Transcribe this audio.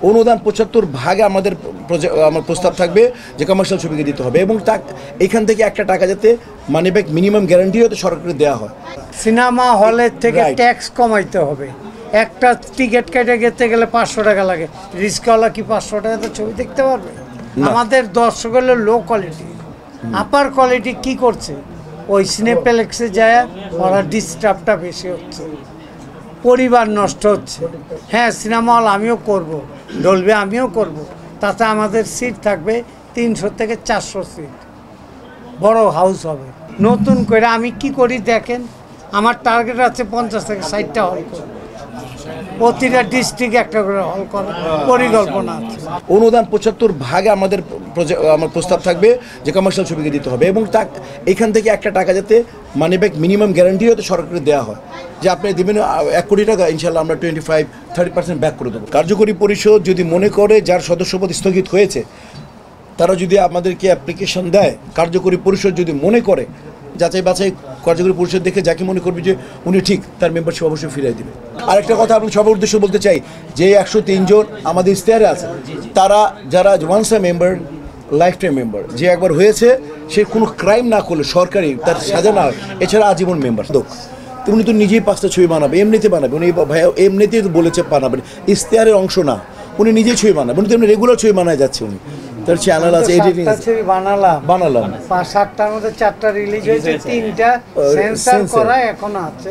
অনুদান ৭৫ আমাদের আমার প্রস্তাব থাকবে যে কমার্শিয়াল ছবিকে দিতে হবে এবং এখান থেকে একটা টাকা যাতে মানি ব্যাক মিনিমাম গ্যারান্টি হতে সরকারকে দেওয়া হয়। সিনেমা হলের থেকে ট্যাক্স কমাইতে হবে। একটা টিকিট কেটে যেতে গেলে ৫০০ টাকা লাগে, রিস্কওয়ালা কি ৫০০ টাকাতে ছবি দেখতে পারবে? আমাদের দর্শক হলো লো কোয়ালিটি, আপার কোয়ালিটি কি করছে? ওই সিনেপ্লেক্সে যায় ওরা ডিস্টার্বটা বেশি হচ্ছে, পরিবার নষ্ট হচ্ছে। হ্যাঁ, সিনেমা হল আমিও করব, ডলবে আমিও করব, তাতে আমাদের সিট থাকবে ৩০০ থেকে ৪০০ সিট, বড় হাউস হবে। নতুন করে আমি কি করি দেখেন, আমার টার্গেট আছে ৫০ থেকে ৬০টা হল করব, প্রতিটা ডিস্ট্রিক্টে একটা করে হল করার পরিকল্পনা আছে। অনুদান ৭৫ আমাদের আমার প্রস্তাব থাকবে যে কমার্শিয়াল ছবিকে দিতে হবে এবং এখান থেকে একটা টাকা যাতে মানি ব্যাক মিনিমাম গ্যারান্টি হতে সরকারকে দেওয়া হয়, যে আপনি দেবেন ১ কোটি টাকা, ইনশাল্লাহ আমরা 25-30% ব্যাক করে দেবো। কার্যকরী পরিষদ যদি মনে করে যার সদস্যপদ স্থগিত হয়েছে তারা যদি আমাদেরকে অ্যাপ্লিকেশন দেয়, কার্যকরী পরিষদ যদি মনে করে, যাচাই বাছাই কার্যকরী পরিষদ দেখে যাকে মনে করবে যে উনি ঠিক, তার মেম্বারশিপ অবশ্যই ফিরিয়ে দেবে। আরেকটা কথা আপনার সবার উদ্দেশ্য বলতে চাই, যে ১০৩ জন আমাদের ইশতেহারে আছে, তারা যারা once a member lifetime member, যে একবার হয়েছে সে কোনো ক্রাইম না করলে সরকারি তার সাজা না হয়, এছাড়া আজীবন মেম্বার। উনি তো নিজেই 5টা ছবি বানাবে, এমনিতে বানাবে, উনি ভাইয়া এমনিতেই বলেছে বানাবেন, ইশতেহারের অংশ না, উনি নিজেই ছবি বানাবে, উনি তো এমনি রেগুলার ছবি বানায় যাচ্ছে, উনি তার চ্যানেল আছে, এডিটিং ছবি বানালাম 7টার মধ্যে 4টা রিলিজ হয়েছে, 3টা সেন্সর করা এখনো আছে।